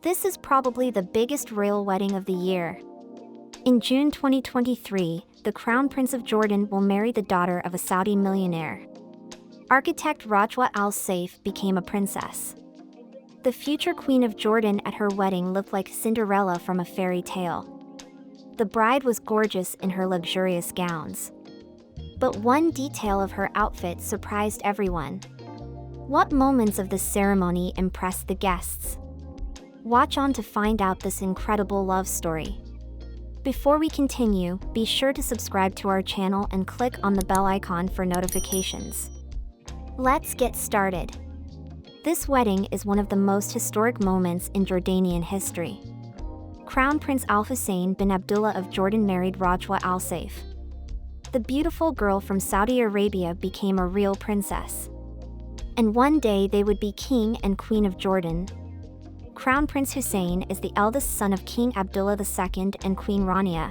This is probably the biggest royal wedding of the year. In June 2023, the Crown Prince of Jordan will marry the daughter of a Saudi millionaire. Architect Rajwa Al Saif became a princess. The future Queen of Jordan at her wedding looked like Cinderella from a fairy tale. The bride was gorgeous in her luxurious gowns. But one detail of her outfit surprised everyone. What moments of this ceremony impressed the guests? Watch on to find out this incredible love story. Before we continue, be sure to subscribe to our channel and click on the bell icon for notifications. Let's get started. This wedding is one of the most historic moments in Jordanian history. Crown Prince Al Hussein bin Abdullah of Jordan married Rajwa Al Saif. The beautiful girl from Saudi Arabia became a real princess. And one day they would be king and queen of Jordan. Crown Prince Hussein is the eldest son of King Abdullah II and Queen Rania.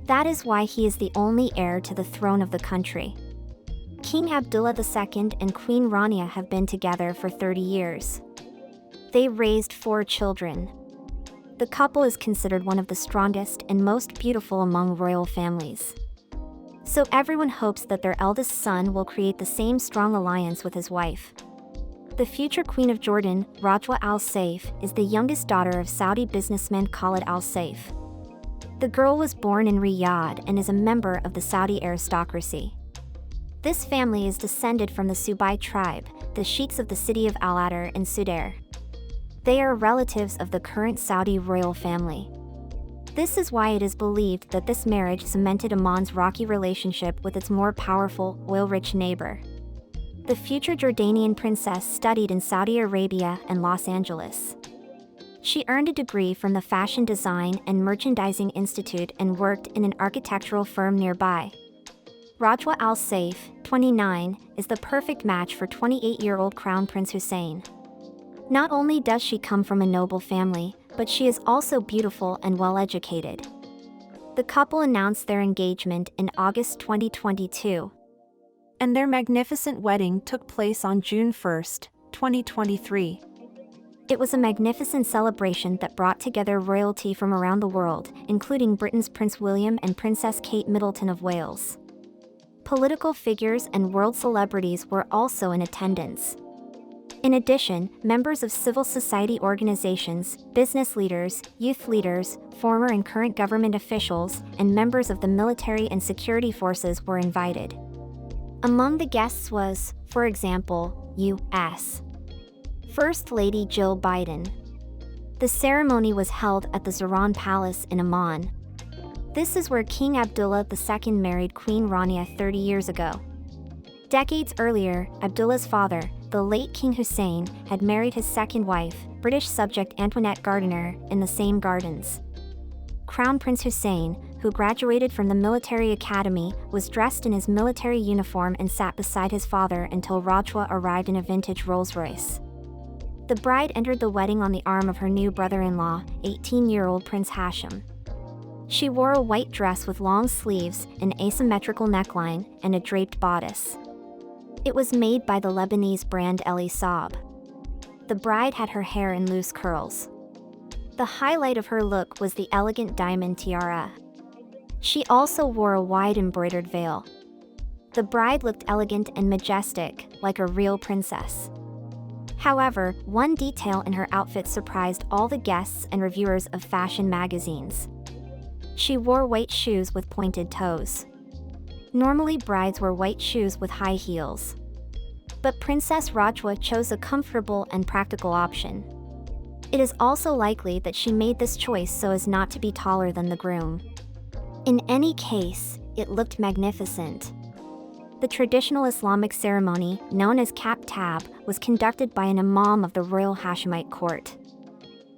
That is why he is the only heir to the throne of the country. King Abdullah II and Queen Rania have been together for 30 years. They raised 4 children. The couple is considered one of the strongest and most beautiful among royal families. So everyone hopes that their eldest son will create the same strong alliance with his wife. The future Queen of Jordan, Rajwa Al Saif, is the youngest daughter of Saudi businessman Khalid Al Saif. The girl was born in Riyadh and is a member of the Saudi aristocracy. This family is descended from the Subai tribe, the sheikhs of the city of Al-Adar in Sudair. They are relatives of the current Saudi royal family. This is why it is believed that this marriage cemented Amman's rocky relationship with its more powerful, oil-rich neighbor. The future Jordanian princess studied in Saudi Arabia and Los Angeles. She earned a degree from the Fashion Design and Merchandising Institute and worked in an architectural firm nearby. Rajwa Al Saif, 29, is the perfect match for 28-year-old Crown Prince Hussein. Not only does she come from a noble family, but she is also beautiful and well-educated. The couple announced their engagement in August 2022. And their magnificent wedding took place on June 1, 2023. It was a magnificent celebration that brought together royalty from around the world, including Britain's Prince William and Princess Kate Middleton of Wales. Political figures and world celebrities were also in attendance. In addition, members of civil society organizations, business leaders, youth leaders, former and current government officials, and members of the military and security forces were invited. Among the guests was, for example, U.S. First Lady Jill Biden. The ceremony was held at the Zahran Palace in Amman. This is where King Abdullah II married Queen Rania 30 years ago. Decades earlier, Abdullah's father, the late King Hussein, had married his second wife, British subject Antoinette Gardiner, in the same gardens. Crown Prince Hussein, who graduated from the military academy, was dressed in his military uniform and sat beside his father until Rajwa arrived in a vintage Rolls-Royce. The bride entered the wedding on the arm of her new brother-in-law, 18-year-old Prince Hashim. She wore a white dress with long sleeves, an asymmetrical neckline, and a draped bodice. It was made by the Lebanese brand Eli Saab. The bride had her hair in loose curls. The highlight of her look was the elegant diamond tiara. She also wore a wide embroidered veil. The bride looked elegant and majestic, like a real princess. However, one detail in her outfit surprised all the guests and reviewers of fashion magazines. She wore white shoes with pointed toes. Normally brides wear white shoes with high heels. But Princess Rajwa chose a comfortable and practical option. It is also likely that she made this choice so as not to be taller than the groom. In any case, it looked magnificent. The traditional Islamic ceremony, known as Kap Tab, was conducted by an imam of the royal Hashemite court.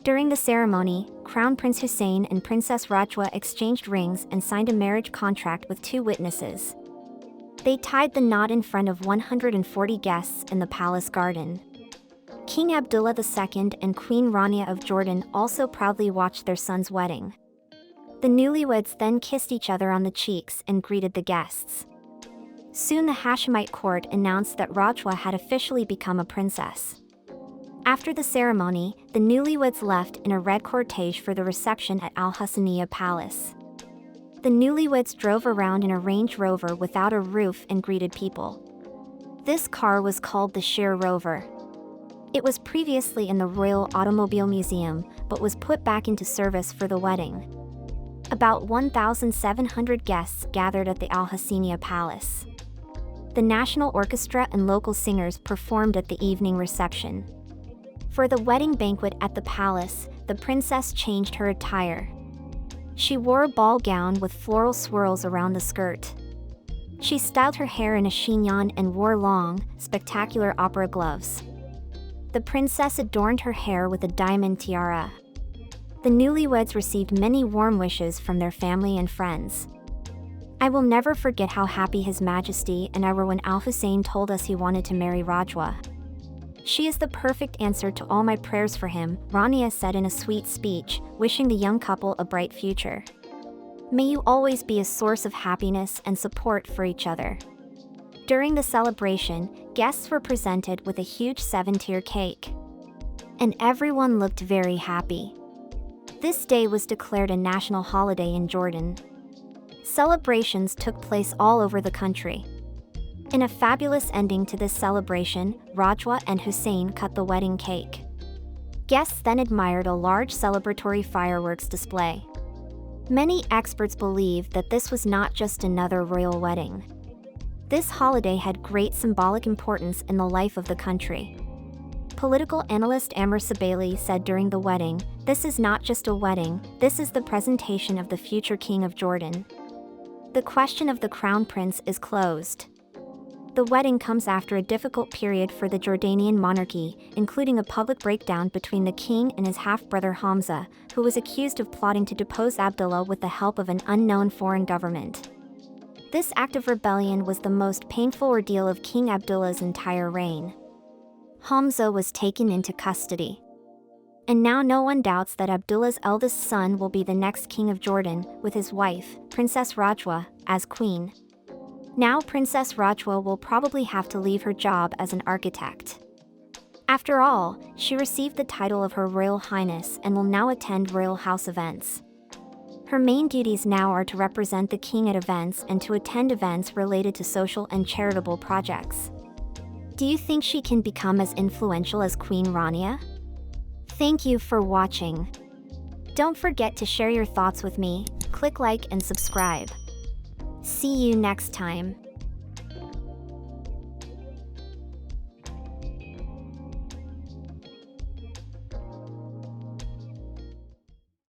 During the ceremony, Crown Prince Hussein and Princess Rajwa exchanged rings and signed a marriage contract with 2 witnesses. They tied the knot in front of 140 guests in the palace garden. King Abdullah II and Queen Rania of Jordan also proudly watched their son's wedding. The newlyweds then kissed each other on the cheeks and greeted the guests. Soon the Hashemite court announced that Rajwa had officially become a princess. After the ceremony, the newlyweds left in a red cortege for the reception at Al Hassaniya Palace. The newlyweds drove around in a Range Rover without a roof and greeted people. This car was called the Sheer Rover. It was previously in the Royal Automobile Museum, but was put back into service for the wedding. About 1,700 guests gathered at the Al Hassaniya Palace. The National Orchestra and local singers performed at the evening reception. For the wedding banquet at the palace, the princess changed her attire. She wore a ball gown with floral swirls around the skirt. She styled her hair in a chignon and wore long, spectacular opera gloves. The princess adorned her hair with a diamond tiara. The newlyweds received many warm wishes from their family and friends. I will never forget how happy His Majesty and I were when Al Hussein told us he wanted to marry Rajwa. She is the perfect answer to all my prayers for him, Rania said in a sweet speech, wishing the young couple a bright future. May you always be a source of happiness and support for each other. During the celebration, guests were presented with a huge 7-tier cake. And everyone looked very happy. This day was declared a national holiday in Jordan. Celebrations took place all over the country. In a fabulous ending to this celebration, Rajwa and Hussein cut the wedding cake. Guests then admired a large celebratory fireworks display. Many experts believe that this was not just another royal wedding. This holiday had great symbolic importance in the life of the country. Political analyst Amr Sabaili said during the wedding, "This is not just a wedding, this is the presentation of the future king of Jordan." The question of the crown prince is closed. The wedding comes after a difficult period for the Jordanian monarchy, including a public breakdown between the king and his half-brother Hamza, who was accused of plotting to depose Abdullah with the help of an unknown foreign government. This act of rebellion was the most painful ordeal of King Abdullah's entire reign. Hamza was taken into custody. And now no one doubts that Abdullah's eldest son will be the next king of Jordan, with his wife, Princess Rajwa, as queen. Now Princess Rajwa will probably have to leave her job as an architect. After all, she received the title of Her Royal Highness and will now attend royal house events. Her main duties now are to represent the king at events and to attend events related to social and charitable projects. Do you think she can become as influential as Queen Rania? Thank you for watching. Don't forget to share your thoughts with me, click like and subscribe. See you next time.